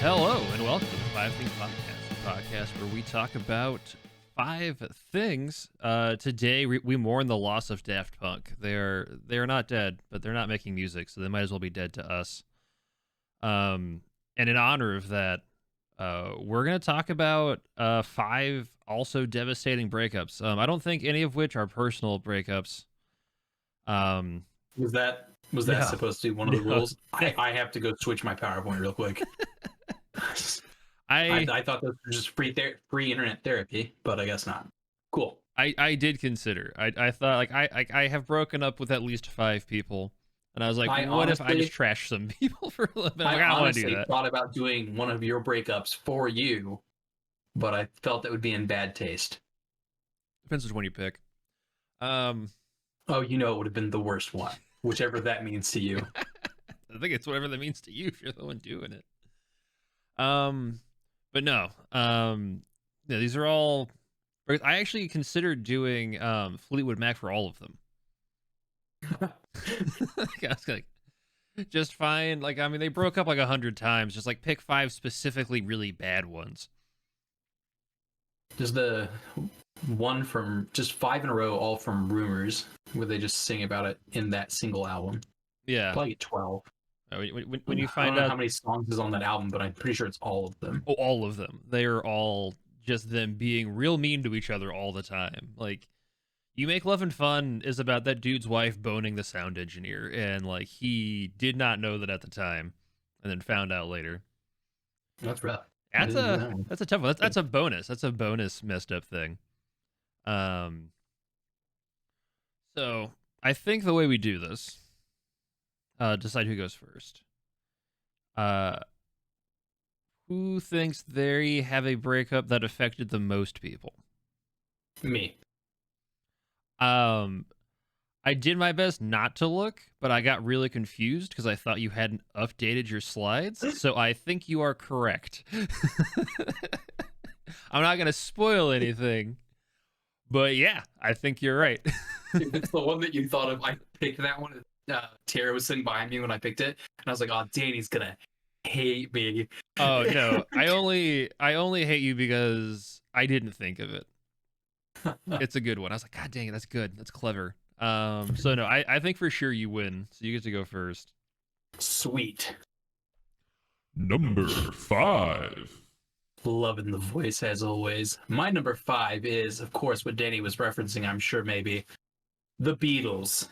Hello and welcome to the Five Things Podcast, the podcast where we talk about five things. Today we mourn the loss of Daft Punk. They're not dead, but they're not making music, so they might as well be dead to us. And in honor of that, we're gonna talk about five also devastating breakups. I don't think any of which are personal breakups. Was that No. supposed to be one of the rules? I have to go switch my PowerPoint real quick. I thought this was just free internet therapy, but I guess not. Cool. I did consider. I thought like I have broken up with at least five people, and I was like, what if I just trash some people for a little bit? Like, I don't want to do that. I thought about doing one of your breakups for you, but I felt that would be in bad taste. Depends which one you pick. Oh, you know, it would have been the worst one, whichever that means to you. I think it's whatever that means to you if you're the one doing it. But no. Yeah, these are all. I actually considered doing Fleetwood Mac for all of them. I was like, just fine. Like, I mean, they broke up like 100 times. Just like pick five specifically really bad ones. There's the one from just five in a row, all from Rumors, where they just sing about it in that single album. Yeah, probably 12. When you find out how many songs is on that album, but I'm pretty sure it's all of them. Oh, all of them. They are all just them being real mean to each other all the time. Like, You Make Love and Fun is about that dude's wife boning the sound engineer, and like he did not know that at the time, and then found out later. That's rough. That's a tough one. That's a bonus. That's a bonus messed up thing. So I think the way we do this, decide who goes first. Who thinks they have a breakup that affected the most people? Me. I did my best not to look, but I got really confused because I thought you hadn't updated your slides. So I think you are correct. I'm not gonna spoil anything, but yeah, I think you're right. It's the one that you thought of. I picked that one. Tara was sitting behind me when I picked it, and I was like, "Oh, Danny's gonna hate me." Oh no, I only hate you because I didn't think of it. It's a good one. I was like, God dang it, that's good. That's clever. So no, I think for sure you win. So you get to go first. Sweet. Number 5. Loving the voice as always. My number 5 is, of course, what Danny was referencing. I'm sure maybe the Beatles.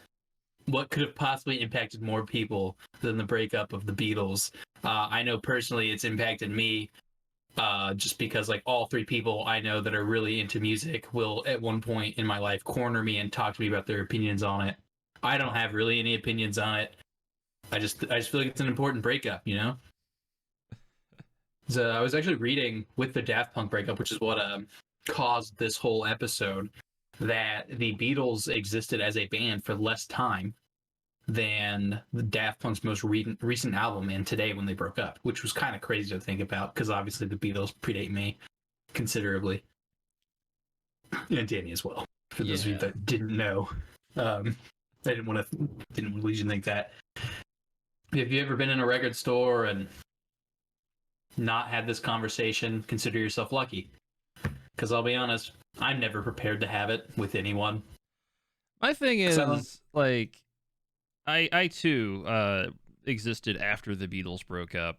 What could have possibly impacted more people than the breakup of the Beatles? I know personally it's impacted me. Just because like all three people I know that are really into music will at one point in my life corner me and talk to me about their opinions on it. I don't have really any opinions on it. I just feel like it's an important breakup, you know? So I was actually reading with the Daft Punk breakup, which is what caused this whole episode, that the Beatles existed as a band for less time than the Daft Punk's most recent album and Today when they broke up, which was kind of crazy to think about because obviously the Beatles predate me considerably, and Danny as well. For those of you that didn't know, I didn't want to lead you to think that. Have you ever been in a record store and not had this conversation? Consider yourself lucky, because I'll be honest, I'm never prepared to have it with anyone. My thing is like. I too existed after the Beatles broke up,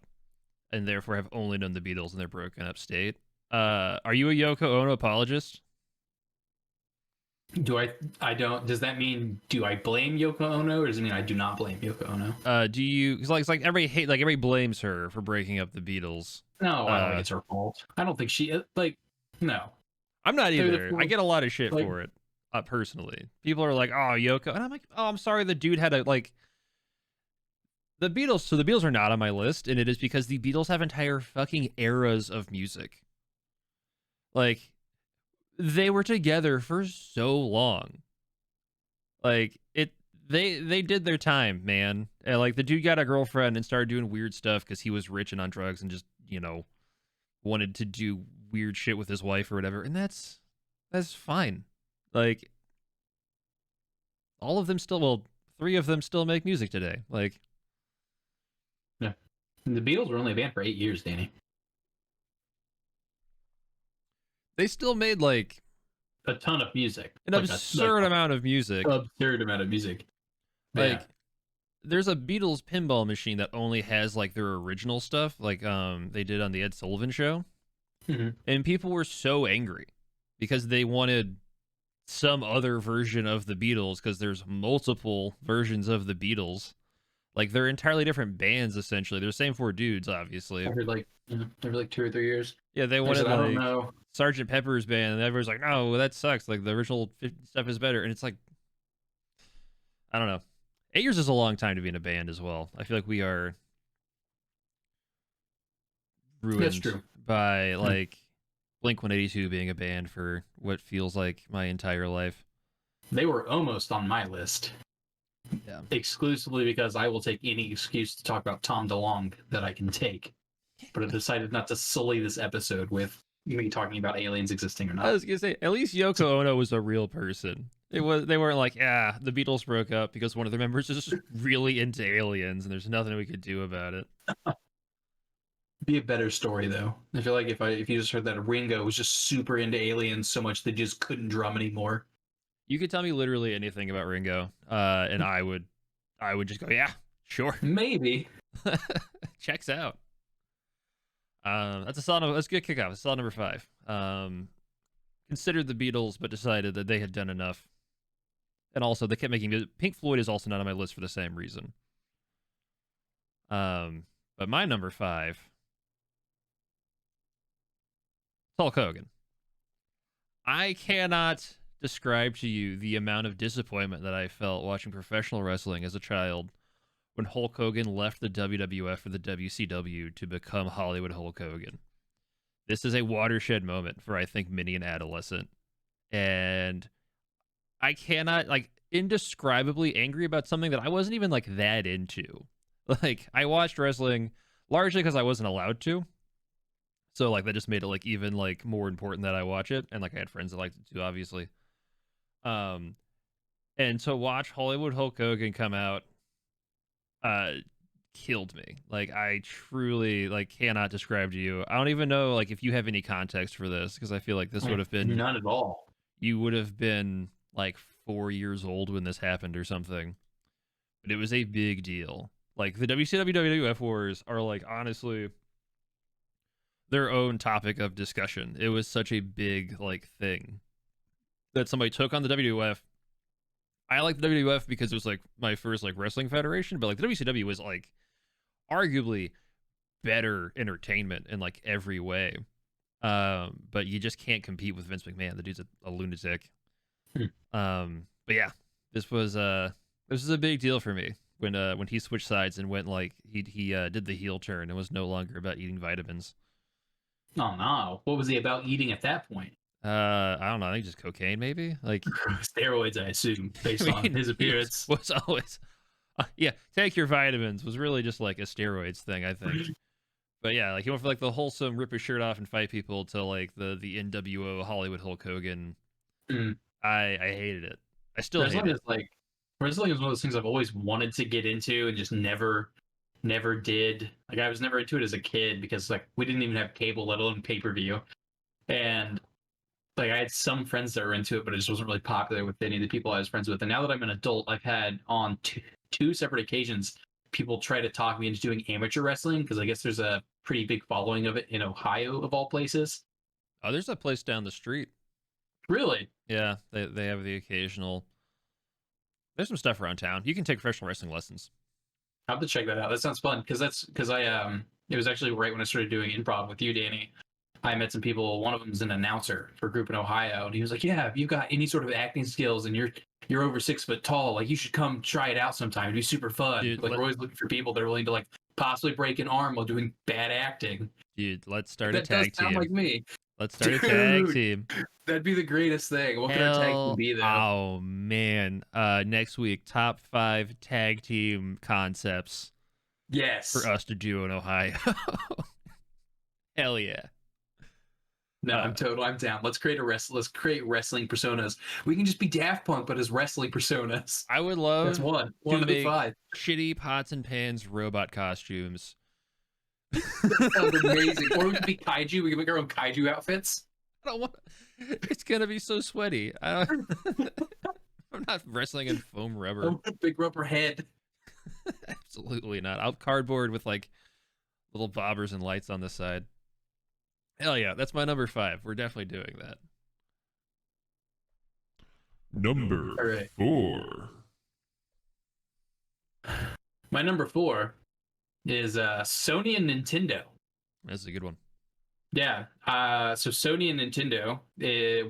and therefore have only known the Beatles in their broken up state. Are you a Yoko Ono apologist? I don't. Does that mean do I blame Yoko Ono, or does it mean I do not blame Yoko Ono? Do you? Cause it's like everybody blames her for breaking up the Beatles. No, I don't think it's her fault. I don't think she no. I'm not either. I get a lot of shit for it. Personally, people are like, "Oh, Yoko," and I'm like, "Oh, I'm sorry." The dude had the Beatles. So the Beatles are not on my list, and it is because the Beatles have entire fucking eras of music. Like, they were together for so long. Like they did their time, man. And like the dude got a girlfriend and started doing weird stuff because he was rich and on drugs and just wanted to do weird shit with his wife or whatever, and that's fine. Like, all of them three of them still make music today. Like, yeah. And the Beatles were only a band for 8 years, Danny. They still made like a ton of music. an absurd amount of music. Absurd amount of music. Like, there's a Beatles pinball machine that only has like their original stuff, like they did on the Ed Sullivan Show, and people were so angry because they wanted some other version of the Beatles because there's multiple versions of the Beatles. Like, they're entirely different bands, essentially. They're the same four dudes, obviously. Every like 2 or 3 years. Yeah, they wanted, I don't like, know. Sgt. Pepper's band, and everyone's like, no, that sucks. Like, the original stuff is better. And it's like, I don't know. 8 years is a long time to be in a band as well. I feel like we are ruined by, like, Blink-182 being a band for what feels like my entire life. They were almost on my list. Yeah. Exclusively because I will take any excuse to talk about Tom DeLonge that I can take. But I decided not to sully this episode with me talking about aliens existing or not. I was gonna say, at least Yoko Ono was a real person. They weren't like, the Beatles broke up because one of their members is just really into aliens and there's nothing we could do about it. Be a better story though. I feel like if you just heard that Ringo was just super into aliens so much they just couldn't drum anymore. You could tell me literally anything about Ringo, and I would just go, yeah, sure, maybe. Checks out. That's a good kickoff. It's solid number 5. Considered the Beatles, but decided that they had done enough, and also they kept making music. Pink Floyd is also not on my list for the same reason. But my number 5, Hulk Hogan. I cannot describe to you the amount of disappointment that I felt watching professional wrestling as a child when Hulk Hogan left the WWF for the WCW to become Hollywood Hulk Hogan. This is a watershed moment for, I think, many an adolescent. And I cannot, like, indescribably angry about something that I wasn't even, like, that into. Like, I watched wrestling largely because I wasn't allowed to. So, like, that just made it, like, even, like, more important that I watch it. And, like, I had friends that liked it too, obviously. And to watch Hollywood Hulk Hogan come out, killed me. Like, I truly, like, cannot describe to you. I don't even know, like, if you have any context for this, because I feel like this would have been none at all. You would have been like 4 years old when this happened or something. But it was a big deal. Like, the WCW WWF wars are, like, honestly their own topic of discussion. It was such a big, like, thing that somebody took on the WWF. I like the WWF because it was, like, my first, like, wrestling federation, but, like, the WCW was, like, arguably better entertainment in, like, every way. But you just can't compete with Vince McMahon. The dude's a lunatic. But yeah, this was a big deal for me when he switched sides and went, like, he did the heel turn and was no longer about eating vitamins. Oh no, what was he about eating at that point? I don't know. I think just cocaine, maybe. Like steroids, I assume, based on his appearance. Was always, yeah. Take your vitamins was really just like a steroids thing, I think. But yeah, like he went for like the wholesome rip his shirt off and fight people to like the NWO Hollywood Hulk Hogan. I hated it. I still hate it. Like wrestling is one of those things I've always wanted to get into and just never did. Like I was never into it as a kid because like we didn't even have cable, let alone pay-per-view. And like I had some friends that were into it, but it just wasn't really popular with any of the people I was friends with. And now that I'm an adult, I've had on two separate occasions people try to talk me into doing amateur wrestling because I guess there's a pretty big following of it in Ohio, of all places. Oh, there's a place down the street. Really? Yeah, they have the occasional. There's some stuff around town. You can take professional wrestling lessons. I'll have to check that out. That sounds fun because it was actually right when I started doing improv with you, Danny. I met some people. One of them is an announcer for a group in Ohio, and he was like, "Yeah, if you've got any sort of acting skills and you're over 6 foot tall, like you should come try it out sometime. It'd be super fun." Dude, like we're always looking for people that are willing to like possibly break an arm while doing bad acting. Dude, let's start a tag team. That does sound like me. Let's start a tag team. That'd be the greatest thing. What could our tag team be though? Oh man, next week top 5 tag team concepts. Yes, for us to do in Ohio. Hell yeah. No, I'm down. Let's create wrestling personas. We can just be Daft Punk, but as wrestling personas. I would love that's one of the 5. Shitty pots and pans robot costumes. That sounds amazing. Or we could be kaiju. We can make our own kaiju outfits. don't want. It's gonna be so sweaty. I'm not wrestling in foam rubber. Oh, big rubber head. Absolutely not. Out cardboard with like little bobbers and lights on the side. Hell yeah, that's my number 5. We're definitely doing that. Number All right. 4. My number 4 is Sony and Nintendo. That's a good one. Yeah. So Sony and Nintendo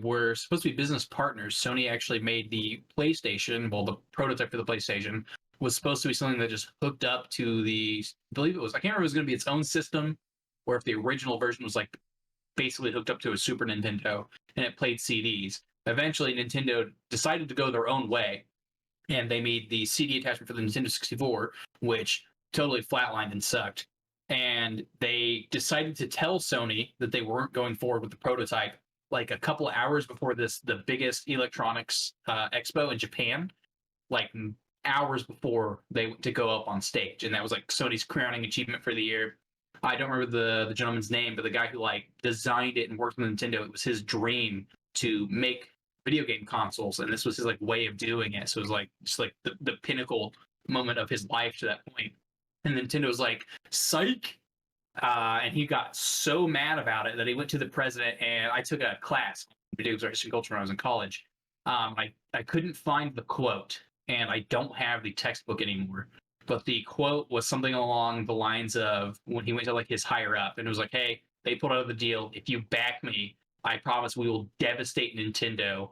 were supposed to be business partners. Sony actually made the PlayStation. Well, the prototype for the PlayStation was supposed to be something that just hooked up to I believe it was, I can't remember if it was going to be its own system or if the original version was like basically hooked up to a Super Nintendo and it played CDs. Eventually, Nintendo decided to go their own way and they made the CD attachment for the Nintendo 64, which totally flatlined and sucked. And they decided to tell Sony that they weren't going forward with the prototype like a couple of hours before the biggest electronics expo in Japan, like hours before they went to go up on stage. And that was like Sony's crowning achievement for the year. I don't remember the gentleman's name, but the guy who like designed it and worked with Nintendo, it was his dream to make video game consoles, and this was his like way of doing it. So it was like just like the pinnacle moment of his life to that point. And Nintendo was like, psych. And he got so mad about it that he went to the president, and I took a class, video games art, history, and culture, when I was in college. I couldn't find the quote, and I don't have the textbook anymore. But the quote was something along the lines of when he went to like his higher up, and it was like, hey, they pulled out of the deal. If you back me, I promise we will devastate Nintendo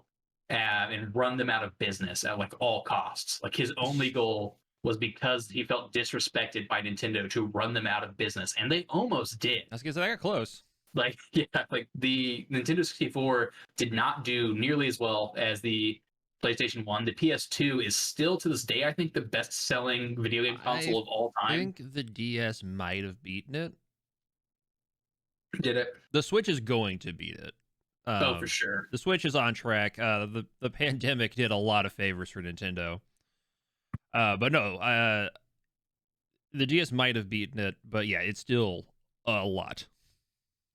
and run them out of business at like all costs. Like his only goal was because he felt disrespected by Nintendo to run them out of business, and they almost did. That's because I got close. Like, yeah, like the Nintendo 64 did not do nearly as well as the PlayStation 1. The PS2 is still to this day, I think, the best-selling video game console of all time. I think the DS might have beaten it. Did it? The Switch is going to beat it. Oh, for sure. The Switch is on track. The pandemic did a lot of favors for Nintendo. But no, the DS might have beaten it, but yeah, it's still a lot.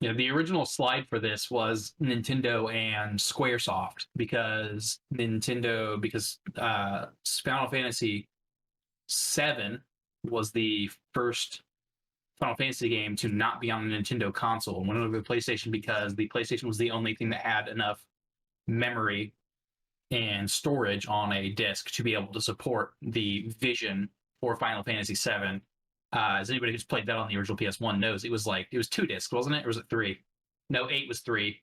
Yeah, the original slide for this was Nintendo and Squaresoft because Final Fantasy VII was the first Final Fantasy game to not be on a Nintendo console and went over to the PlayStation because the PlayStation was the only thing that had enough memory and storage on a disc to be able to support the vision for Final Fantasy VII. As anybody who's played that on the original PS1 knows, it was 2 discs, wasn't it? Or was it 3? No, 8 was 3.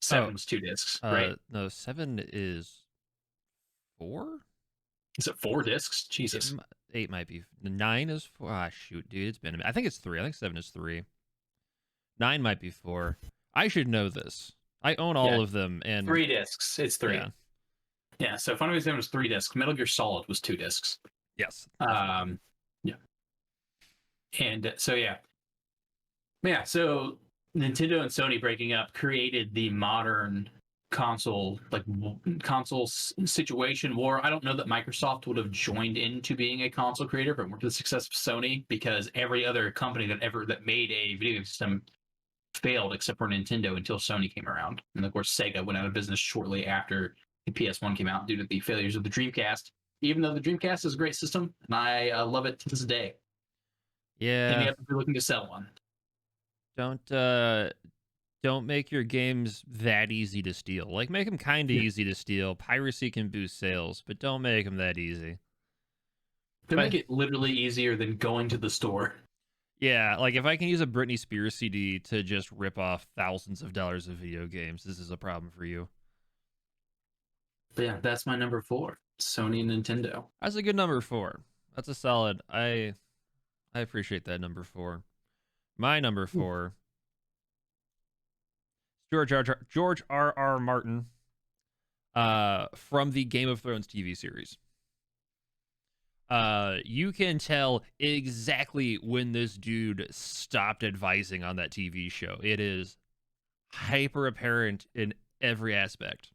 7 was 2 discs, right? No, 7 is 4? Is it 4 discs? Jesus. 8 might be. 9 is 4. Ah, shoot, dude. It's been a minute. I think it's 3. I think 7 is 3. 9 might be 4. I should know this. I own all of them. And 3 discs. It's 3. Yeah, so Final Fantasy VII was 3 discs. Metal Gear Solid was 2 discs. Yes. Yeah. And so, yeah. So Nintendo and Sony breaking up created the modern console situation where I don't know that Microsoft would have joined into being a console creator, but worked with the success of Sony because every other company that made a video game system failed except for Nintendo until Sony came around. And of course, Sega went out of business shortly after the PS1 came out due to the failures of the Dreamcast, even though the Dreamcast is a great system and I love it to this day. Yeah. And you have to be looking to sell one. Don't make your games that easy to steal. Like, make them kind of easy to steal. Piracy can boost sales, but don't make them that easy. They make it literally easier than going to the store. Yeah, like if I can use a Britney Spears CD to just rip off thousands of dollars of video games, this is a problem for you. But yeah, that's my number 4. Sony and Nintendo. That's a good number 4. That's a solid. I appreciate that number 4. My number 4. George R.R. Martin from the Game of Thrones TV series. You can tell exactly when this dude stopped advising on that TV show. It is hyper apparent in every aspect.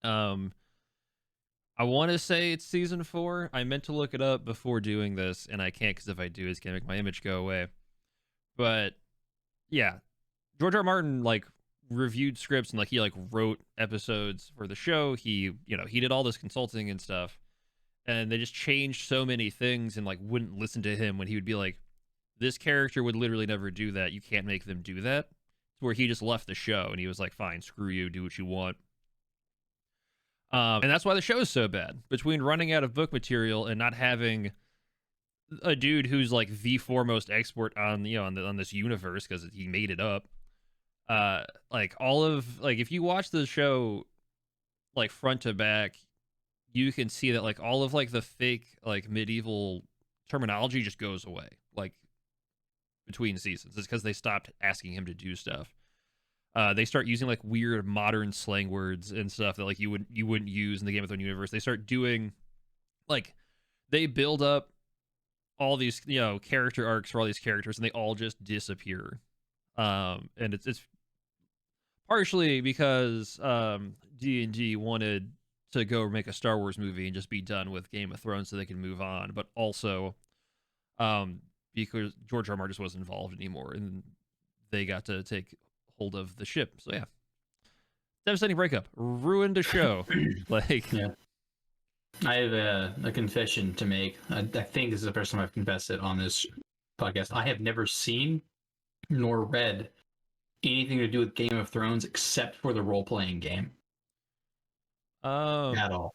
I want to say it's season 4. I meant to look it up before doing this, and I can't because if I do, it's gonna make my image go away. But yeah, George R. R. Martin reviewed scripts and like he like wrote episodes for the show. He he did all this consulting and stuff, and they just changed so many things and like wouldn't listen to him when he would be like, this character would literally never do that. You can't make them do that. Where he just left the show and he was like, fine, screw you, do what you want. And that's why the show is so bad. Between running out of book material and not having a dude who's like the foremost expert on on this universe because he made it up. Like all of like if you watch the show like front to back, you can see that like all of like the fake like medieval terminology just goes away like between seasons. It's because they stopped asking him to do stuff. They start using like weird modern slang words and stuff that like you wouldn't use in the Game of Thrones universe. They start doing like they build up all these character arcs for all these characters and they all just disappear. And it's partially because D&D wanted to go make a Star Wars movie and just be done with Game of Thrones so they can move on, but also because George R. R. Martin just wasn't involved anymore and they got to take hold of the ship. So yeah, devastating breakup, ruined a show. Like yeah. I have a confession to make. I think this is the first time I've confessed it on this podcast. I have never seen nor read anything to do with Game of Thrones except for the role-playing game. At all.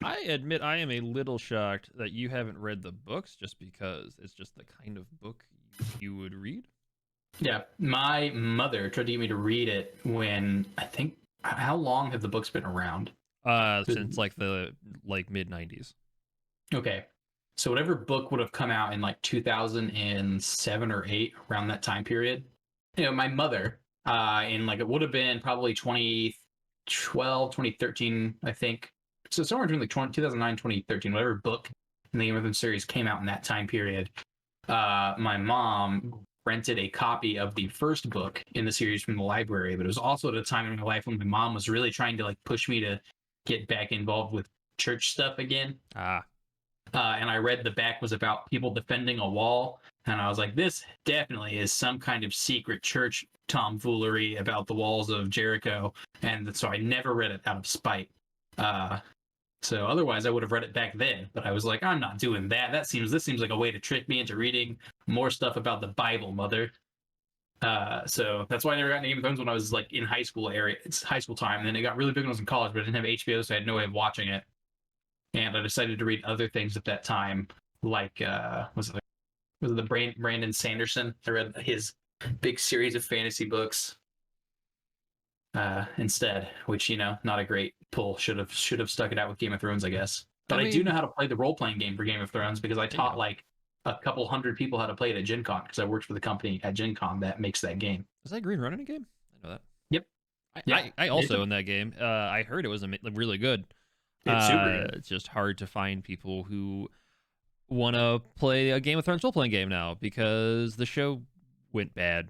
I admit I am a little shocked that you haven't read the books just because it's just the kind of book you would read. Yeah, my mother tried to get me to read it when I think, how long have the books been around? Since like the mid 90s. Okay. So whatever book would have come out in like 2007 or 8, around that time period. My mother, in like it would have been probably 2012, 2013, I think. So somewhere between like 2009, 2013, whatever book in the Game of Thrones series came out in that time period, my mom rented a copy of the first book in the series from the library. But it was also at a time in my life when my mom was really trying to like push me to get back involved with church stuff again. And I read the back was about people defending a wall. And I was like, this definitely is some kind of secret church tomfoolery about the walls of Jericho. And so I never read it out of spite. So otherwise I would have read it back then. But I was like, I'm not doing that. This seems like a way to trick me into reading more stuff about the Bible, mother. So that's why I never got into Game of Thrones when I was like in high school area. It's high school time. And then it got really big when I was in college, but I didn't have HBO, so I had no way of watching it. And I decided to read other things at that time, like was it the Brandon Sanderson? I read his big series of fantasy books instead, which not a great pull. Should have stuck it out with Game of Thrones, I guess. But I do know how to play the role playing game for Game of Thrones because I taught like a couple hundred people how to play it at Gen Con because I worked for the company at Gen Con that makes that game. Is that Green Running game? I know that. Yep. I also own that game. I heard it was really good. It's super good. It's just hard to find people who want to play a Game of Thrones role-playing game now because the show went bad.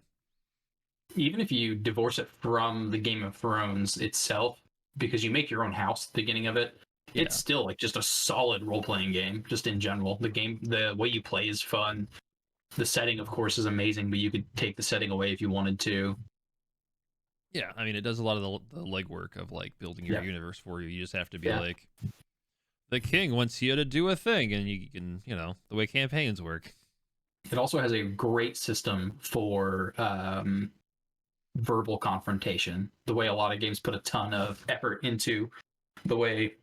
Even if you divorce it from the Game of Thrones itself, because you make your own house at the beginning of it, it's still like just a solid role-playing game, just in general. The way you play is fun. The setting, of course, is amazing, but you could take the setting away if you wanted to. Yeah, I mean, it does a lot of the legwork of like building your universe for you. You just have to be like, the king wants you to do a thing, and you can, the way campaigns work. It also has a great system for verbal confrontation, the way a lot of games put a ton of effort into the way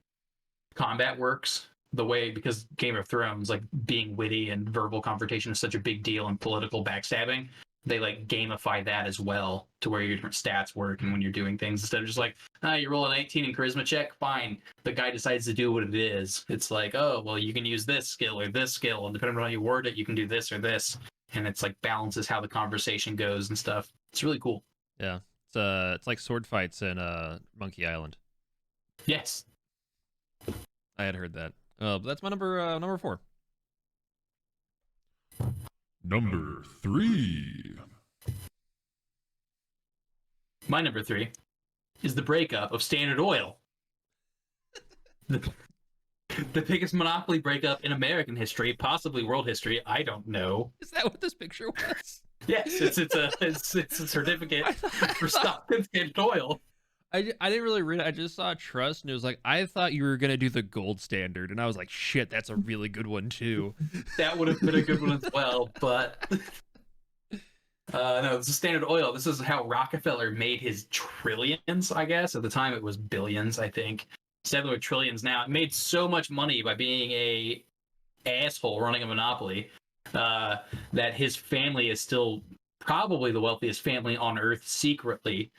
combat works, because Game of Thrones, like being witty and verbal confrontation is such a big deal in political backstabbing. They like gamify that as well to where your different stats work and when you're doing things instead of just like, you roll an 18 in charisma check, fine. The guy decides to do what it is. It's like, oh, well, you can use this skill or this skill, and depending on how you word it, you can do this or this. And it's like balances how the conversation goes and stuff. It's really cool. Yeah. It's like sword fights in Monkey Island. Yes. I had heard that. That's my number 4. Number 3. My number 3 is the breakup of Standard Oil. The biggest monopoly breakup in American history, possibly world history. I don't know. Is that what this picture was? Yes, it's a certificate for stock in Standard Oil. I didn't really read it. I just saw trust, and it was like, I thought you were gonna do the gold standard, and I was like, shit, that's a really good one too. That would have been a good one as well, but no, this is Standard Oil. This is how Rockefeller made his trillions, I guess. At the time, it was billions, I think. Instead of trillions now. It made so much money by being a asshole running a monopoly that his family is still probably the wealthiest family on Earth secretly.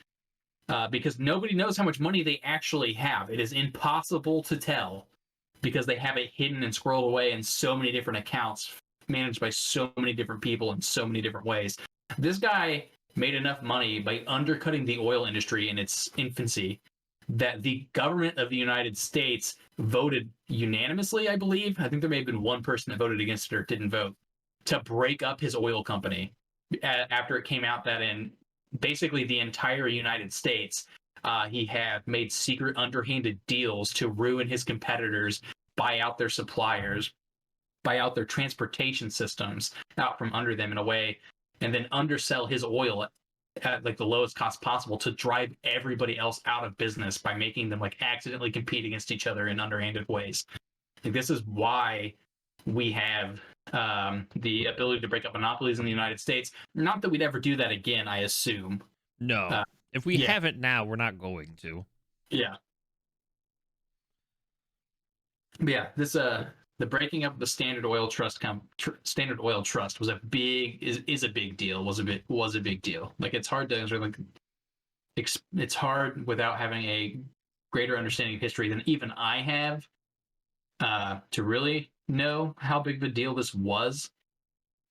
Because nobody knows how much money they actually have. It is impossible to tell because they have it hidden and squirreled away in so many different accounts managed by so many different people in so many different ways. This guy made enough money by undercutting the oil industry in its infancy that the government of the United States voted unanimously, I believe. I think there may have been one person that voted against it or didn't vote to break up his oil company after it came out that in basically the entire United States, he had made secret underhanded deals to ruin his competitors, buy out their suppliers, buy out their transportation systems out from under them in a way, and then undersell his oil at like the lowest cost possible to drive everybody else out of business by making them like accidentally compete against each other in underhanded ways. Like, this is why we have the ability to break up monopolies in the United States. Not that we'd ever do that again, I assume. No. If we haven't now, we're not going to. Yeah. But yeah, this the breaking up of the Standard Oil Trust Standard Oil Trust was a big is a big deal. Was a big deal. Like, it's hard to like it's hard without having a greater understanding of history than even I have to really know how big of a deal this was.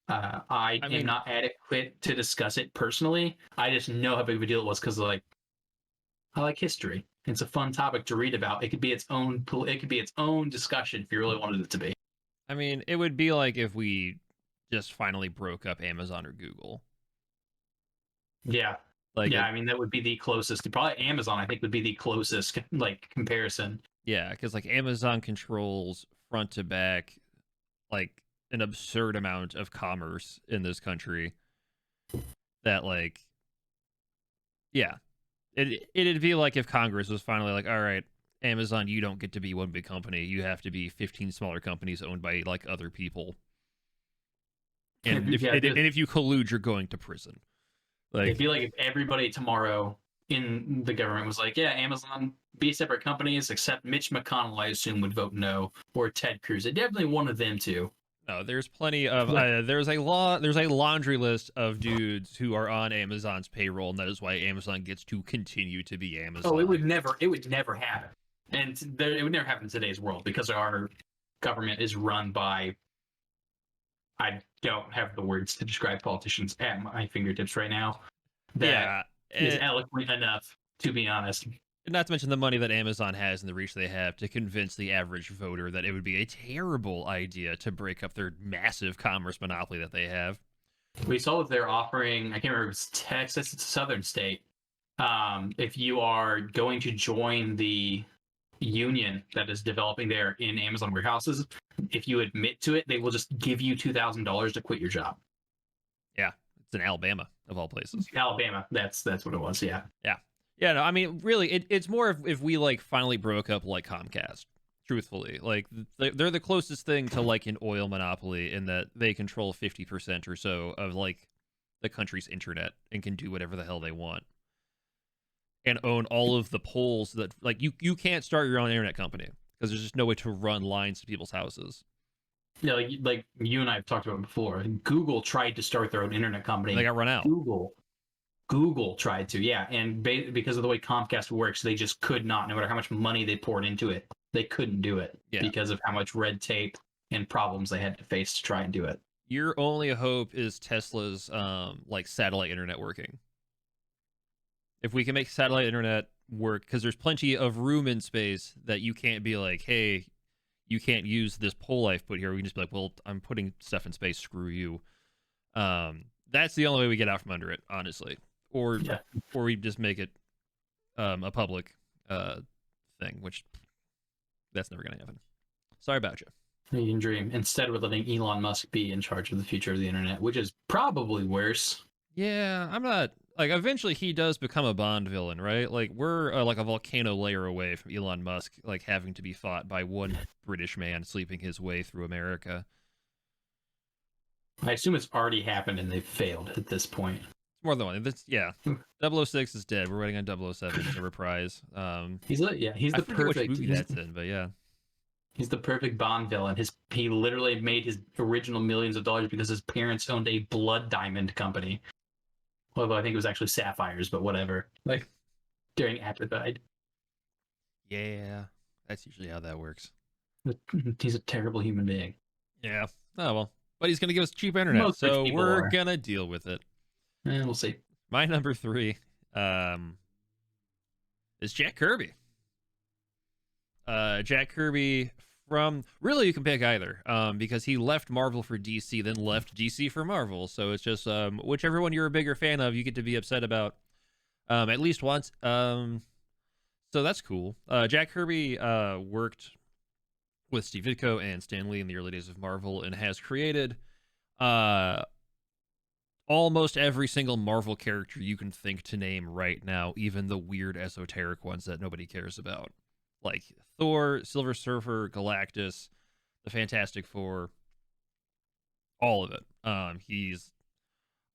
I am not adequate to discuss it personally. I just know how big of a deal it was because I like history. It's a fun topic to read about. It could be its own discussion if you really wanted it to be. I mean, it would be like if we just finally broke up Amazon or Google. Yeah. Like, yeah, I mean, that would be the closest. Probably Amazon, I think, would be the closest like comparison. Yeah, because like Amazon controls front to back like an absurd amount of commerce in this country. That like, yeah, it'd be like if Congress was finally like, all right, Amazon, you don't get to be one big company. You have to be 15 smaller companies owned by like other people. And if you collude, you're going to prison. Like, it'd be like if everybody tomorrow in the government was like, yeah, Amazon, be separate companies, except Mitch McConnell, I assume, would vote no, or Ted Cruz. It definitely one of them too. No, there's plenty of there's a laundry list of dudes who are on Amazon's payroll, and that is why Amazon gets to continue to be Amazon. Oh, it would never happen, and it would never happen in today's world because our government is run by. I don't have the words to describe politicians at my fingertips right now. That is eloquent enough, to be honest. Not to mention the money that Amazon has and the reach they have to convince the average voter that it would be a terrible idea to break up their massive commerce monopoly that they have. We saw that they're offering, I can't remember if it's Texas, it's a southern state. If you are going to join the union that is developing there in Amazon warehouses, if you admit to it, they will just give you $2,000 to quit your job. Yeah, it's in Alabama, of all places. Alabama, that's what it was, yeah. Yeah. Yeah, no, I mean, really, it's more if we, like, finally broke up, like, Comcast, truthfully. Like, they're the closest thing to, like, an oil monopoly in that they control 50% or so of, like, the country's internet and can do whatever the hell they want. And own all of the poles that, like, you can't start your own internet company because there's just no way to run lines to people's houses. Yeah, like you and I have talked about before. Google tried to start their own internet company. They got run out. Google tried to, yeah, and because of the way Comcast works, they just could not. No matter how much money they poured into it, they couldn't do it because of how much red tape and problems they had to face to try and do it. Your only hope is Tesla's like satellite internet working. If we can make satellite internet work, because there's plenty of room in space that you can't be like, hey, you can't use this pole I've put here. We can just be like, well, I'm putting stuff in space. Screw you. That's the only way we get out from under it, honestly. Or we just make it a public thing, which that's never going to happen. Sorry about you. You can dream. Instead, we're letting Elon Musk be in charge of the future of the internet, which is probably worse. Yeah, I'm not like eventually he does become a Bond villain, right? Like we're like a volcano layer away from Elon Musk like having to be fought by one British man sleeping his way through America. I assume it's already happened and they've failed at this point. It's more than one. Yeah. 006 is dead. We're waiting on 007 to reprise. He's I the forget which perfect movie that's in, but yeah. He's the perfect Bond villain. He literally made his original millions of dollars because his parents owned a blood diamond company. Although I think it was actually sapphires, but whatever. Like during apartheid. Yeah, that's usually how that works. He's a terrible human being. Yeah. Oh well, but he's gonna give us cheap internet, Most rich so people we're are. gonna deal with it. We'll see. My number 3 is Jack Kirby. Jack Kirby from really you can pick either because he left Marvel for DC, then left DC for Marvel. So it's just whichever one you're a bigger fan of, you get to be upset about at least once. So that's cool. Jack Kirby worked with Steve Ditko and Stan Lee in the early days of Marvel and has created almost every single Marvel character you can think to name right now, even the weird esoteric ones that nobody cares about. Like Thor, Silver Surfer, Galactus, the Fantastic Four, all of it. He's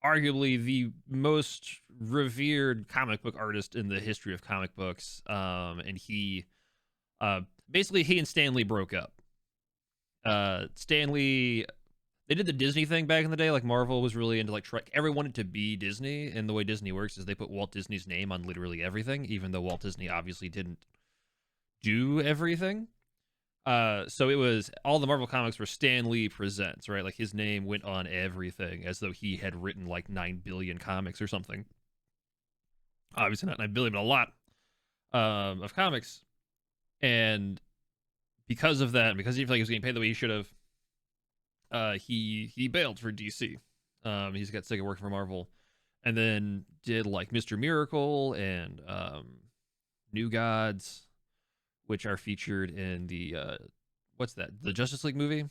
arguably the most revered comic book artist in the history of comic books. And he basically he and Stan Lee broke up. Stan Lee, they did the Disney thing back in the day. Like Marvel was really into like everyone wanted to be Disney, and the way Disney works is they put Walt Disney's name on literally everything, even though Walt Disney obviously didn't do everything. So it was all the Marvel comics were Stan Lee presents, right? Like his name went on everything as though he had written like 9 billion comics or something. Obviously not 9 billion, but a lot of comics. And because of that, because he felt like he was getting paid the way he should have, he bailed for DC. He's got sick of working for Marvel, and then did like Mr. Miracle and New Gods, which are featured in the the Justice League movie.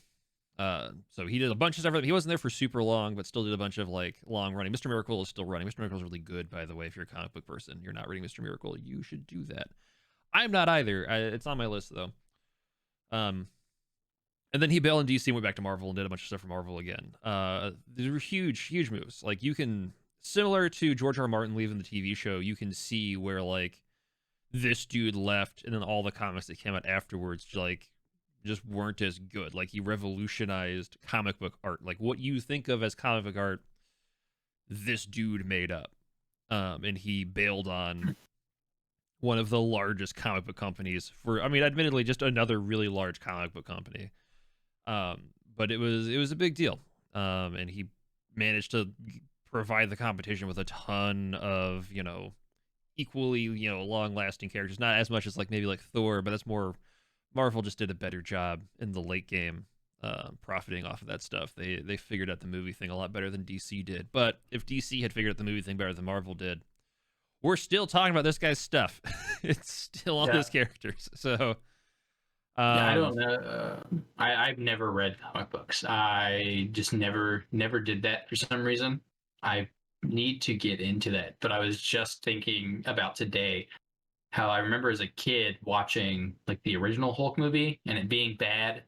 So he did a bunch of stuff. He wasn't there for super long, but still did a bunch of like long running. Mr. Miracle is still running. Mr. Miracle is really good, by the way. If you're a comic book person, you're not reading Mr. Miracle, you should do that. I'm not either. It's on my list though. And then he bailed in DC and went back to Marvel and did a bunch of stuff for Marvel again. These were huge moves. Like you can, similar to George R. R. Martin leaving the TV show, you can see where like this dude left, and then all the comics that came out afterwards, like just weren't as good. Like he revolutionized comic book art. Like what you think of as comic book art, this dude made up. And he bailed on one of the largest comic book companies for, I mean, admittedly, just another really large comic book company. But it was a big deal. And he managed to provide the competition with a ton of, equally, long-lasting characters. Not as much as like maybe like Thor, but that's more Marvel just did a better job in the late game, profiting off of that stuff. They figured out the movie thing a lot better than DC did. But if DC had figured out the movie thing better than Marvel did, we're still talking about this guy's stuff. It's still all his characters. So I don't know. I've never read comic books. I just never did that for some reason. I need to get into that. But I was just thinking about today how I remember as a kid watching like the original Hulk movie and it being bad.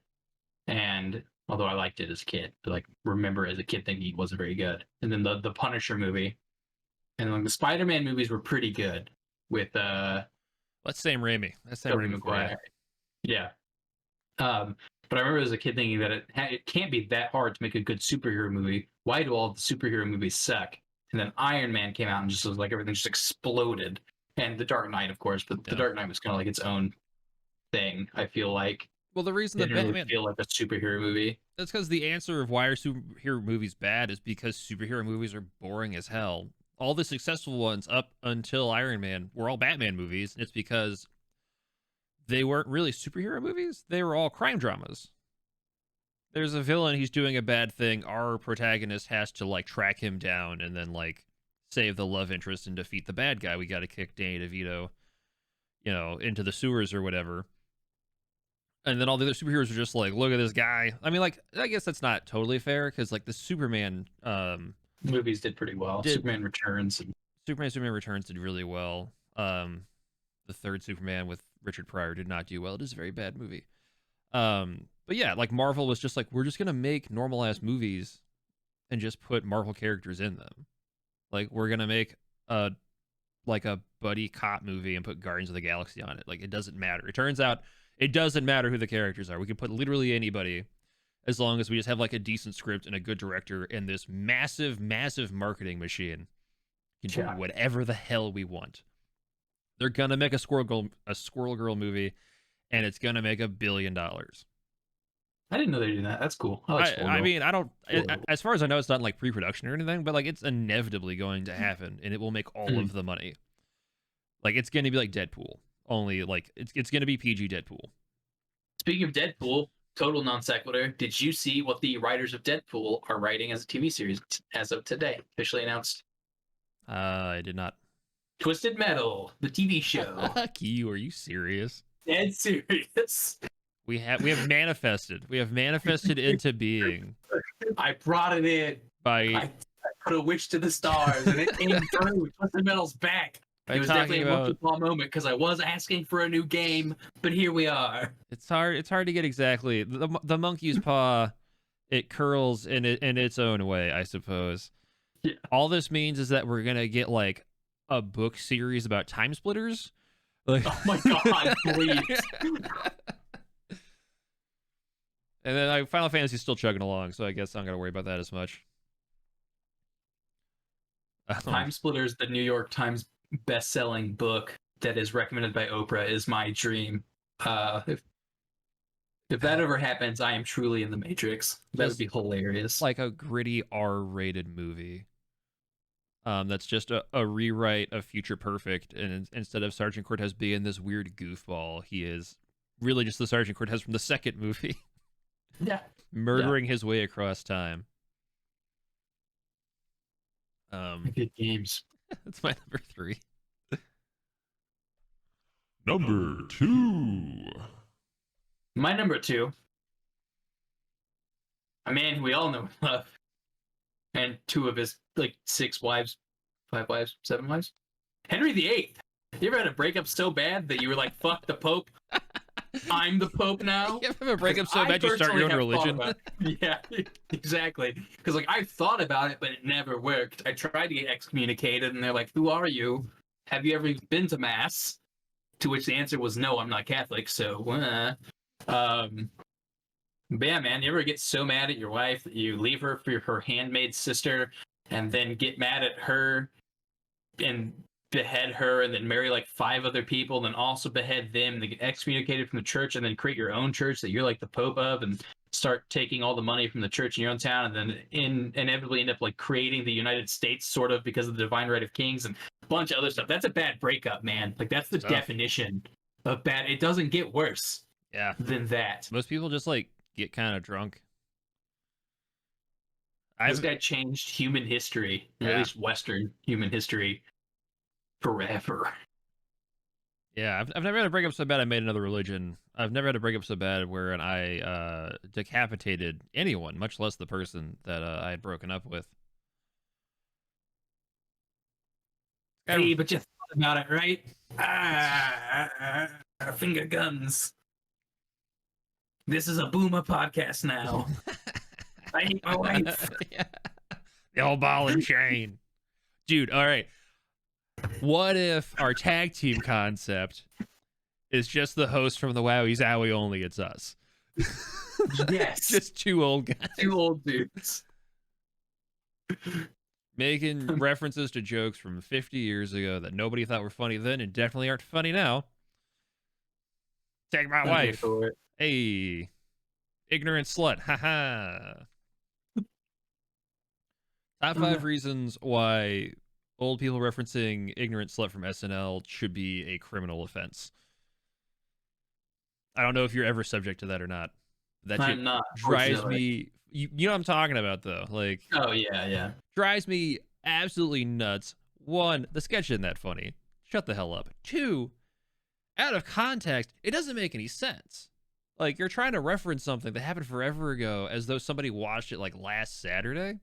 And although I liked it as a kid, but like remember as a kid thinking it wasn't very good. And then the Punisher movie. And like the Spider-Man movies were pretty good with that's Sam Raimi. That's Sam Raimi for you. Yeah. But I remember as a kid thinking that it can't be that hard to make a good superhero movie. Why do all the superhero movies suck? And then Iron Man came out and just was like everything just exploded. And The Dark Knight, of course, but The Dark Knight was kind of like its own thing. I feel like. Well, the reason that Batman really feel like a superhero movie. That's because the answer of why are superhero movies bad is because superhero movies are boring as hell. All the successful ones up until Iron Man were all Batman movies, and it's because they weren't really superhero movies. They were all crime dramas. There's a villain, he's doing a bad thing. Our protagonist has to like track him down and then like save the love interest and defeat the bad guy. We got to kick Danny DeVito, into the sewers or whatever. And then all the other superheroes are just like, look at this guy. I mean, like, I guess that's not totally fair because like the Superman movies did pretty well. did- Superman Returns. Superman Returns did really well. The third Superman with Richard Pryor did not do well. It is a very bad movie. But yeah, like Marvel was just like, we're just gonna make normal ass movies and just put Marvel characters in them. Like we're gonna make a buddy cop movie and put Guardians of the Galaxy on it. Like it doesn't matter. It turns out it doesn't matter who the characters are. We can put literally anybody as long as we just have like a decent script and a good director and this massive, massive marketing machine can do whatever the hell we want. They're gonna make a Squirrel Girl movie, and it's gonna make $1 billion. I didn't know they were doing that. That's cool. I mean, I don't. As far as I know, it's not like pre-production or anything, but like it's inevitably going to happen, and it will make all of the money. Like it's gonna be like Deadpool, only like it's gonna be PG Deadpool. Speaking of Deadpool, total non sequitur. Did you see what the writers of Deadpool are writing as a TV series as of today? Officially announced. I did not. Twisted Metal, the TV show. Q, are you serious? Dead serious. We have manifested. We have manifested into being. I brought it in. I put a wish to the stars, and it came through. Twisted Metal's back. It was definitely a monkey paw moment because I was asking for a new game, but here we are. It's hard. It's hard to get exactly the monkey's paw. It curls in its own way, I suppose. Yeah. All this means is that we're gonna get like a book series about time splitters. Like, oh my god, please. And then Final Fantasy's still chugging along, so I guess I'm not gonna worry about that as much. Time Splitters, the New York Times best-selling book that is recommended by Oprah, is my dream. If that ever happens, I am truly in the Matrix. That would be hilarious. Like a gritty R-rated movie. That's just a rewrite of Future Perfect, and instead of Sergeant Cortez being this weird goofball, he is really just the Sergeant Cortez from the second movie. Yeah. Murdering his way across time. Good games. That's my number 3. Number 2. My number 2. A man who we all know and love. And 2 of his, 6 wives, 5 wives, 7 wives. Henry VIII. You ever had a breakup so bad that you were like, fuck the Pope? I'm the Pope now? You ever have a breakup so bad you start your own religion? Yeah, exactly. Because I thought about it, but it never worked. I tried to get excommunicated, and they're like, who are you? Have you ever been to Mass? To which the answer was, no, I'm not Catholic, so... But yeah, man, you ever get so mad at your wife that you leave her for her handmaid sister, and then get mad at her, and behead her, and then marry 5 other people, and then also behead them, and then get excommunicated from the church, and then create your own church that you're the Pope of, and start taking all the money from the church in your own town, and then inevitably end up creating the United States, sort of, because of the divine right of kings, and a bunch of other stuff. That's a bad breakup, man. That's the definition of bad. It doesn't get worse than that. Most people just get kind of drunk. This guy changed human history, at least Western human history, forever. Yeah, I've never had a breakup so bad I made another religion. I've never had a breakup so bad where I decapitated anyone, much less the person that I had broken up with. Hey, but you thought about it, right? Finger guns. This is a boomer podcast now. I hate my wife. The old ball and chain. Dude, all right. What if our tag team concept is just the host from the Wowie Zowie only? It's us. Yes. Just 2 old guys. 2 old dudes. Making references to jokes from 50 years ago that nobody thought were funny then and definitely aren't funny now. Take my wife. Hey. Ignorant slut. Haha. Top 5 reasons why old people referencing ignorant slut from SNL should be a criminal offense. I don't know if you're ever subject to that or not. That I'm not. Drives me. You know what I'm talking about, though. Oh yeah. Drives me absolutely nuts. 1, the sketch isn't that funny. Shut the hell up. 2, out of context, it doesn't make any sense. Like, you're trying to reference something that happened forever ago as though somebody watched it, like, last Saturday.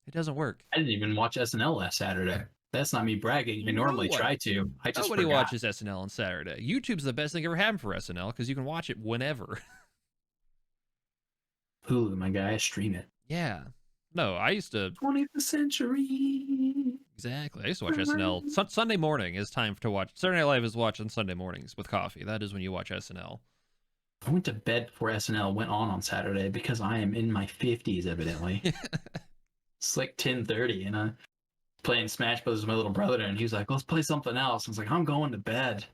It doesn't work. I didn't even watch SNL last Saturday. That's not me bragging. I normally try to. I just Nobody forgot. watches SNL on Saturday. YouTube's the best thing ever happened for SNL because you can watch it whenever. Hulu, my guy, I stream it. Yeah. No, I used to. 20th century. Exactly. I used to watch SNL. Sunday morning is time to watch. Saturday Night Live is watched on Sunday mornings with coffee. That is when you watch SNL. I went to bed before SNL went on Saturday because I am in my 50s, evidently. It's like 10:30, and I'm playing Smash Brothers with my little brother, and he was like, let's play something else. I was like, I'm going to bed.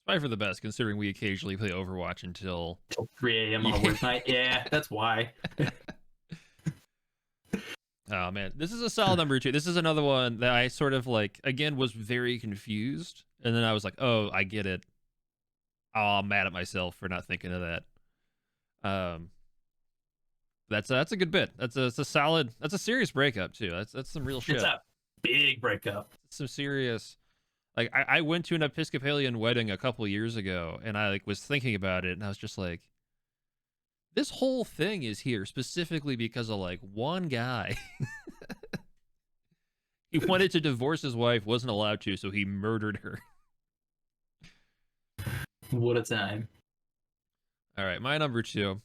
Probably for the best, considering we occasionally play Overwatch until 3 a.m. on a work night. Yeah, that's why. Oh man, this is a solid number 2. This is another one that I sort of like, again, was very confused, and then I was like, oh, I get it. Oh, I'm mad at myself for not thinking of that. That's a good bit. That's a solid. That's a serious breakup too. That's some real shit. It's a big breakup. Some serious. Like I went to an Episcopalian wedding a couple years ago, and I like was thinking about it, and I was just like, this whole thing is here specifically because of like one guy. He wanted to divorce his wife, wasn't allowed to, so he murdered her. What a time. All right, my number 2,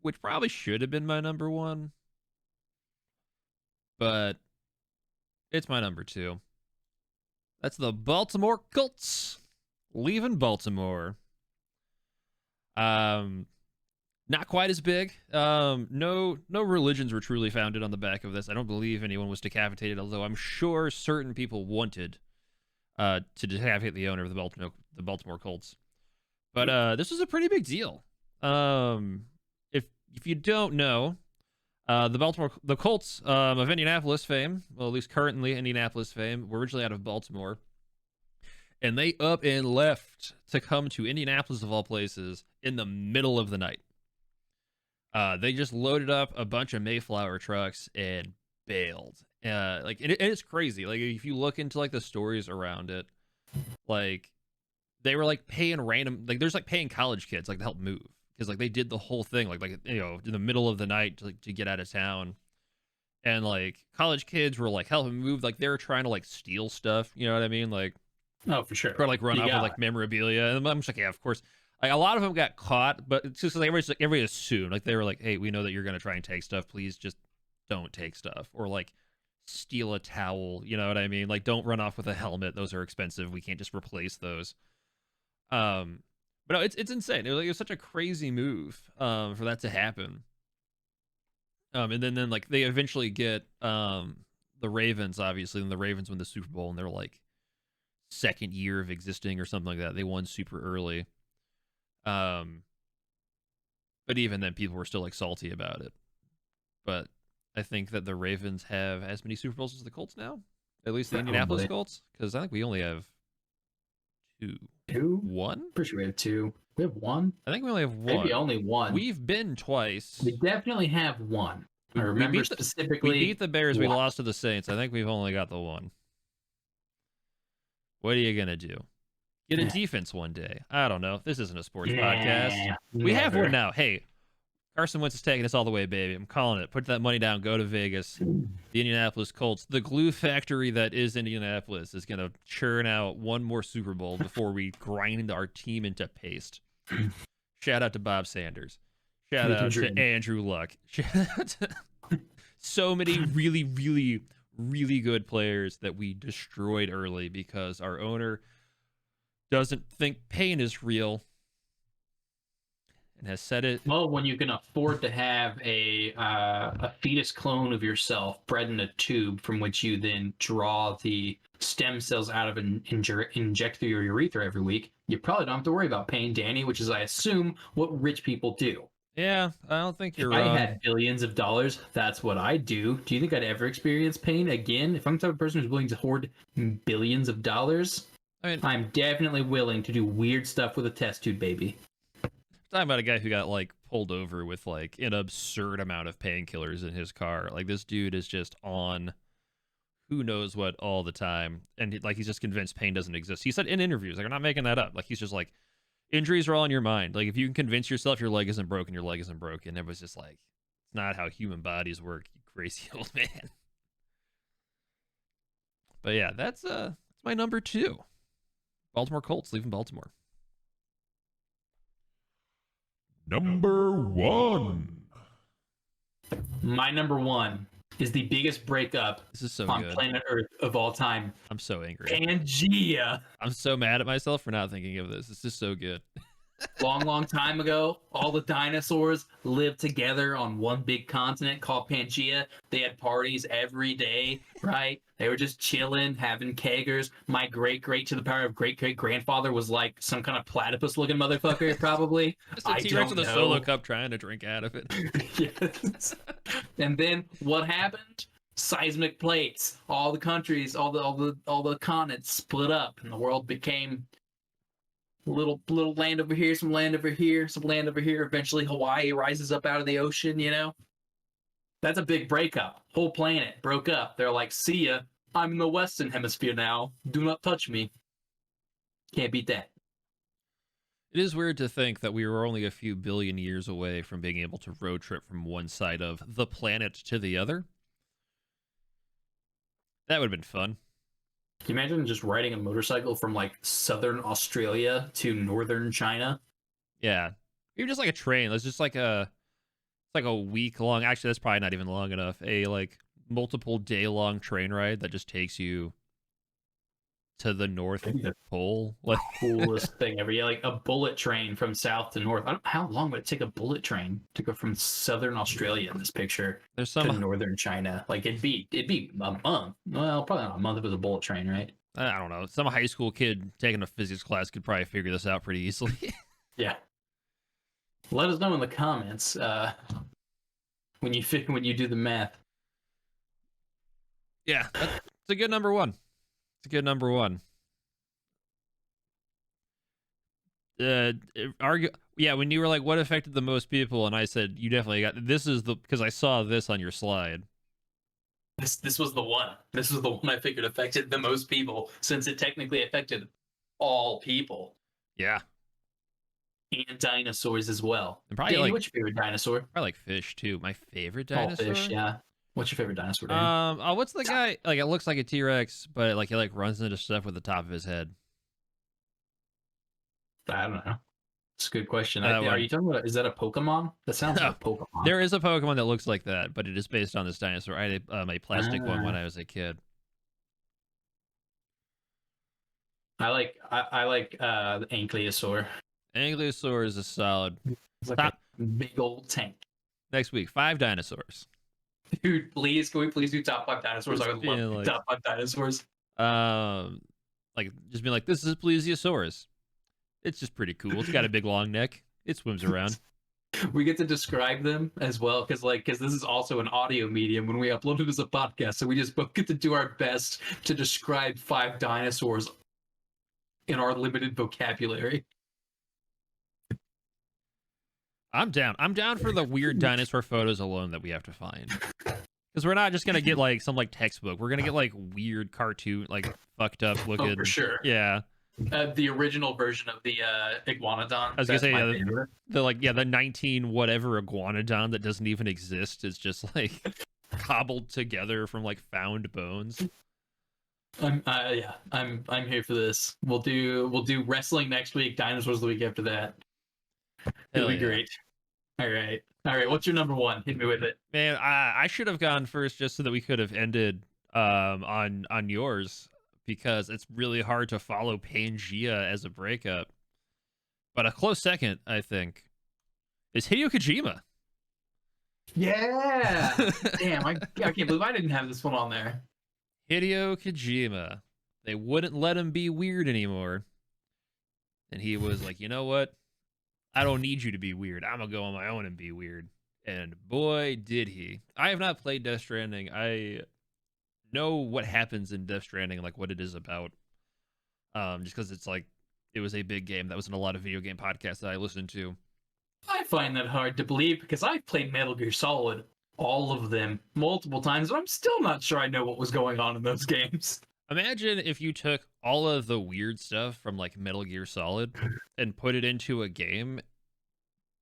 which probably should have been my number 1, but it's my number 2. That's the Baltimore Colts leaving Baltimore. Not quite as big. No religions were truly founded on the back of this. I don't believe anyone was decapitated, although I'm sure certain people wanted to decapitate the owner of the Baltimore Colts. But this was a pretty big deal. If you don't know, the Colts of Indianapolis fame, well, at least currently Indianapolis fame, were originally out of Baltimore, and they up and left to come to Indianapolis of all places in the middle of the night. They just loaded up a bunch of Mayflower trucks and bailed. And it's crazy. Like, if you look into like the stories around it, like they were like paying random, like there's like paying college kids like to help move, because like they did the whole thing like you know, in the middle of the night to get out of town, and like college kids were like helping move, like they were trying to like steal stuff, you know what I mean, like Oh, for sure. or like run off with like memorabilia, and I'm just like, yeah, of course. Like a lot of them got caught, but it's just like everybody assumed, like they were like, hey, we know that you're gonna try and take stuff, please just don't take stuff, or like steal a towel, you know what I mean, like don't run off with a helmet, those are expensive, we can't just replace those. But no, it's insane. It was such a crazy move for that to happen. And then like they eventually get the Ravens, obviously, and the Ravens win the Super Bowl, and they're like second year of existing or something like that. They won super early. But even then, people were still like salty about it. But I think that the Ravens have as many Super Bowls as the Colts now, at least the Indianapolis Colts, because I think we only have two. One? Pretty sure we have 2. We have 1. I think we only have 1. Maybe only 1. We've been twice. We definitely have 1. I remember specifically. We beat the Bears. We lost to the Saints. I think we've only got the 1. What are you gonna do? Get a defense one day? I don't know. This isn't a sports podcast. We have one now. Hey, Carson Wentz is taking us all the way, baby. I'm calling it. Put that money down. Go to Vegas. The Indianapolis Colts, the glue factory that is Indianapolis, is going to churn out one more Super Bowl before we grind our team into paste. Shout out to Bob Sanders. Shout out to Andrew Luck. Shout out to so many really, really, really good players that we destroyed early because our owner doesn't think pain is real. And has said it. Well, when you can afford to have a fetus clone of yourself bred in a tube from which you then draw the stem cells out of and inject through your urethra every week, you probably don't have to worry about pain, Danny, which is, I assume, what rich people do. Yeah, I don't think you're wrong. If I had billions of dollars, that's what I'd do. Do you think I'd ever experience pain again? If I'm the type of person who's willing to hoard billions of dollars, I'm definitely willing to do weird stuff with a test tube, baby. Talking about a guy who got like pulled over with like an absurd amount of painkillers in his car. Like this dude is just on who knows what all the time, and like he's just convinced pain doesn't exist. He said in interviews, like I'm not making that up. Like he's just like injuries are all in your mind. Like if you can convince yourself your leg isn't broken, your leg isn't broken. It was just like it's not how human bodies work, you crazy old man. But yeah, that's my number 2. Baltimore Colts leaving Baltimore. Number 1. My number 1 is the biggest breakup This is so on good. planet Earth of all time. I'm so angry. Pangea. I'm so mad at myself for not thinking of this. This is so good. Long time ago, all the dinosaurs lived together on one big continent called Pangea. They had parties every day, right? They were just chilling, having keggers. My great to the power of great grandfather was like some kind of platypus looking motherfucker, probably. Just a T-Rex with a solo cup trying to drink out of it. Yes. And then what happened? Seismic plates. All the countries, all the continents split up, and the world became little land over here, some land over here, some land over here. Eventually Hawaii rises up out of the ocean, you know? That's a big breakup. Whole planet broke up. They're like, see ya. I'm in the Western Hemisphere now. Do not touch me. Can't beat that. It is weird to think that we were only a few billion years away from being able to road trip from one side of the planet to the other. That would have been fun. Can you imagine just riding a motorcycle from like southern Australia to northern China? Yeah. Even just like a train. It's just like it's like a week long. Actually, that's probably not even long enough. A like multiple day long train ride that just takes you to the North Pole. Like Coolest thing ever. Yeah, like a bullet train from south to north. I don't, how long would it take a bullet train to go from southern Australia in this picture there's to some northern China? Like it'd be a month. Well, probably not a month if it was a bullet train, right? I don't know. Some high school kid taking a physics class could probably figure this out pretty easily. Yeah. Let us know in the comments when you do the math. Yeah, it's a good number 1. It's a good number 1. Yeah, when you were like, what affected the most people, and I said you definitely got this is the because I saw this on your slide. This was the one. This was the one I figured affected the most people, since it technically affected all people. Yeah, And dinosaurs as well. and probably Danny, like what's your favorite dinosaur? probably like fish too. My favorite All dinosaur. fish, yeah. What's your favorite dinosaur, Danny? Oh, what's the guy? Like it looks like a T-Rex, but like he like runs into stuff with the top of his head. I don't know. It's a good question. That Are one. you talking about? Is that a Pokemon? That sounds like a Pokemon. There is a Pokemon that looks like that, but it is based on this dinosaur. I had a plastic one when I was a kid. I like the Ankylosaur. Ankylosaur is a solid. It's like Top. a big old tank. Next week, 5 dinosaurs. Dude, please, can we please do top 5 dinosaurs? I would love to do like- top 5 dinosaurs. Like just being like, this is a plesiosaurus. It's just pretty cool. It's got a big long neck. It swims around. We get to describe them as well, because this is also an audio medium when we upload it as a podcast. So we just both get to do our best to describe 5 dinosaurs in our limited vocabulary. I'm down. I'm down for the weird dinosaur photos alone that we have to find. Because we're not just gonna get like some like textbook. We're gonna get like weird cartoon, like fucked up looking. Oh, for sure. Yeah. The original version of the iguanodon. I was gonna say my favorite. the 19 whatever iguanodon that doesn't even exist is just like cobbled together from like found bones. I'm here for this. We'll do wrestling next week. Dinosaurs the week after that. It'll be great. All right. What's your number 1? Hit me with it. Man, I should have gone first just so that we could have ended on yours, because it's really hard to follow Pangea as a breakup. But a close second, I think, is Hideo Kojima. Yeah. Damn, I can't believe I didn't have this one on there. Hideo Kojima. They wouldn't let him be weird anymore. And he was like, you know what? I don't need you to be weird. I'm going to go on my own and be weird. And boy, did he. I have not played Death Stranding. I know what happens in Death Stranding, like what it is about. Just because it's like, it was a big game that was in a lot of video game podcasts that I listened to. I find that hard to believe because I've played Metal Gear Solid all of them multiple times, but I'm still not sure I know what was going on in those games. Imagine if you took all of the weird stuff from like Metal Gear Solid and put it into a game,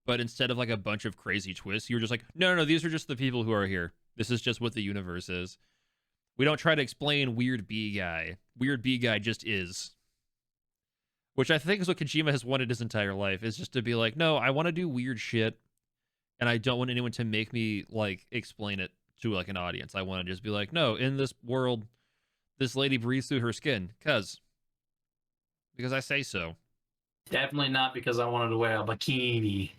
but instead of like a bunch of crazy twists, you were just like, no, these are just the people who are here. This is just what the universe is. We don't try to explain weird B guy. Weird B guy just is. Which I think is what Kojima has wanted his entire life, is just to be like, no, I want to do weird shit, and I don't want anyone to make me like explain it to like an audience. I want to just be like, no, in this world, this lady breathes through her skin, because I say so. Definitely not because I wanted to wear a bikini.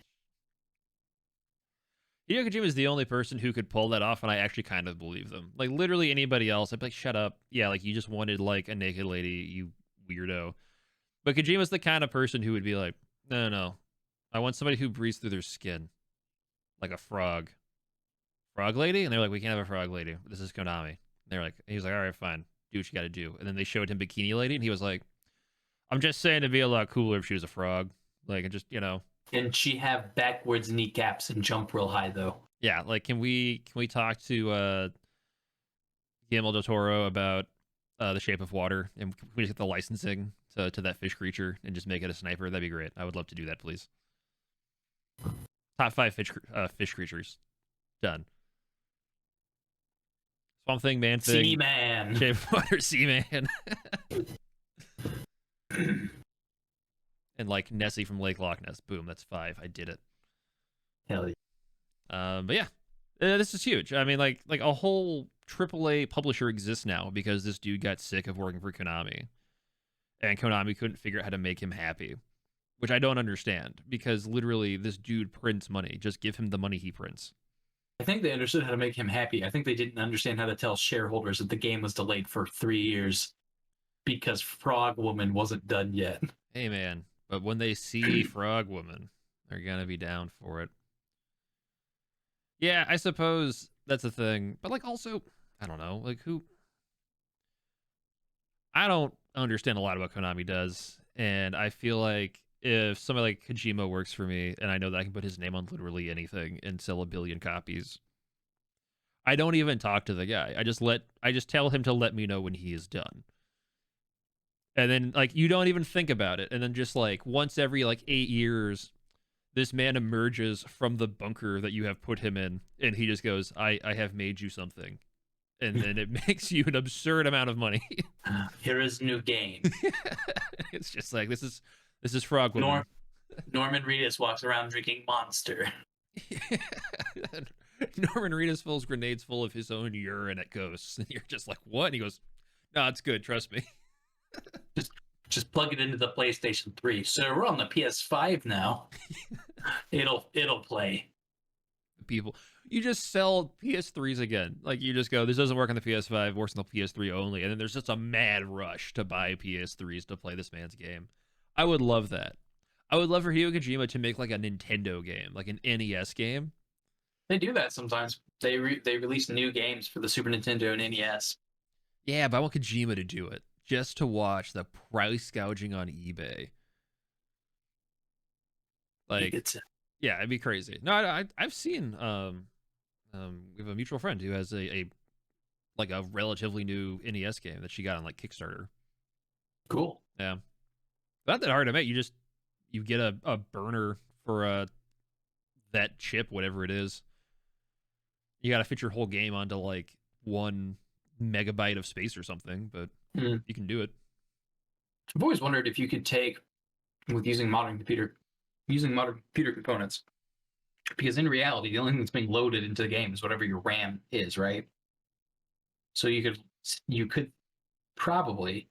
Hideo Kojima is the only person who could pull that off, and I actually kind of believe them. Like, literally anybody else, I'd be like, shut up. Yeah, like, you just wanted, like, a naked lady, you weirdo. But Kojima's the kind of person who would be like, no. I want somebody who breathes through their skin. Like a frog. Frog lady? And they're like, we can't have a frog lady. This is Konami. He was like, all right, fine. Do what you gotta do. And then they showed him Bikini Lady, and he was like, I'm just saying it'd be a lot cooler if she was a frog. Like, and just, And she have backwards kneecaps and jump real high, though. Yeah, like, can we talk to Guillermo del Toro about The Shape of Water, and can we just get the licensing to that fish creature and just make it a sniper? That'd be great. I would love to do that, please. Top 5 fish creatures. Done. Swamp Thing, Man Thing. Sea-Man. Shape of Water, Sea-Man. And like Nessie from Lake Loch Ness. Boom, that's 5. I did it. Hell yeah. But yeah, this is huge. I mean, like a whole AAA publisher exists now because this dude got sick of working for Konami, and Konami couldn't figure out how to make him happy, which I don't understand, because literally this dude prints money. Just give him the money he prints. I think they understood how to make him happy. I think they didn't understand how to tell shareholders that the game was delayed for 3 years because Frog Woman wasn't done yet. Hey man, but when they see Frog Woman, they're gonna be down for it. Yeah, I suppose that's a thing. But, like, also, I don't know. Like, I don't understand a lot about Konami does. And I feel like if somebody like Kojima works for me, and I know that I can put his name on literally anything and sell 1 billion copies, I don't even talk to the guy. I just tell him to let me know when he is done. And then, like, you don't even think about it. And then just, like, once every, like, 8 years, this man emerges from the bunker that you have put him in, and he just goes, I have made you something. And then it makes you an absurd amount of money. Here is new game. It's just like, this is Frog Woman. Norman Reedus walks around drinking Monster. Norman Reedus fills grenades full of his own urine at ghosts. And you're just like, what? And he goes, no, it's good, trust me. Just plug it into the PlayStation 3. So we're on the PS5 now. It'll play. People, you just sell PS3s again. Like, you just go, this doesn't work on the PS5, works on the PS3 only, and then there's just a mad rush to buy PS3s to play this man's game. I would love that. I would love for Hideo Kojima to make like a Nintendo game, like an NES game. They do that sometimes. They release new games for the Super Nintendo and NES. Yeah, but I want Kojima to do it, just to watch the price gouging on eBay. Like, yeah, it'd be crazy. No, I've seen we have a mutual friend who has a relatively new NES game that she got on like Kickstarter. Cool. Yeah, not that hard to make. You get a burner for that chip, whatever it is. You got to fit your whole game onto like 1 megabyte of space or something, but you can do it. I've always wondered if you could take, with using modern computer components, because in reality, the only thing that's being loaded into the game is whatever your RAM is, right? So you could probably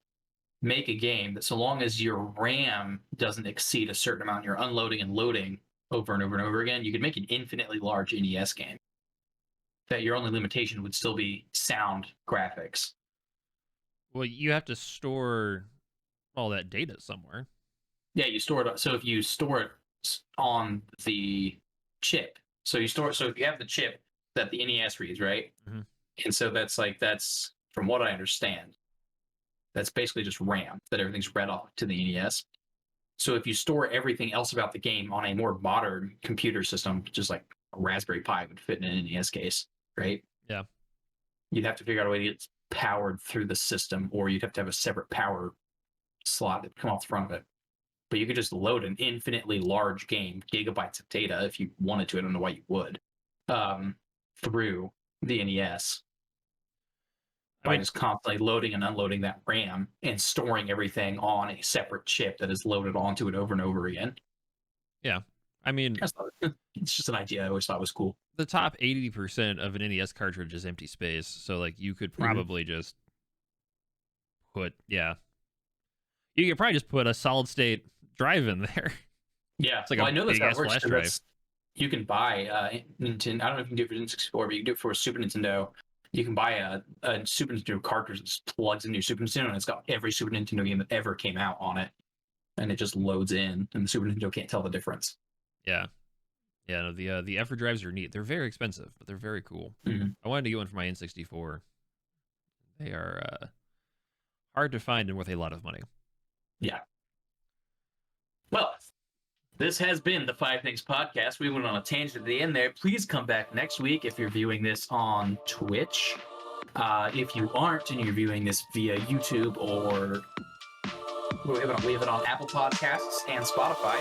make a game that, so long as your RAM doesn't exceed a certain amount, you're unloading and loading over and over and over again, you could make an infinitely large NES game. That your only limitation would still be sound graphics. Well, you have to store all that data somewhere. Yeah, you store it. So if you store it on the chip, so if you have the chip that the NES reads, right? Mm-hmm. And so that's from what I understand, that's basically just RAM that everything's read off to the NES. So if you store everything else about the game on a more modern computer system, just like a Raspberry Pi would fit in an NES case, right? Yeah. You'd have to figure out a way to get it powered through the system, or you'd have to have a separate power slot that come off the front of it. But you could just load an infinitely large game, gigabytes of data, if you wanted to. I don't know why you would, through the NES by just constantly loading and unloading that RAM and storing everything on a separate chip that is loaded onto it over and over again. Yeah. I mean, it's just an idea I always thought was cool. The top 80% of an NES cartridge is empty space. So, like, you could probably just put, you could probably just put a solid state drive in there. Yeah. It's like I know that's how it works. flash drive. You can buy Nintendo. I don't know if you can do it for N64, but you can do it for a Super Nintendo. You can buy a Super Nintendo cartridge that just plugs into your Super Nintendo, and it's got every Super Nintendo game that ever came out on it, and it just loads in, and the Super Nintendo can't tell the difference. Yeah. Yeah, no, the effort drives are neat. They're very expensive, but they're very cool. I wanted to get one for my N64. They are hard to find and worth a lot of money. Yeah. Well, this has been the 5 Things Podcast. We went on a tangent at the end there. Please come back next week if you're viewing this on Twitch. If you aren't and you're viewing this via YouTube, or we have it on Apple Podcasts and Spotify.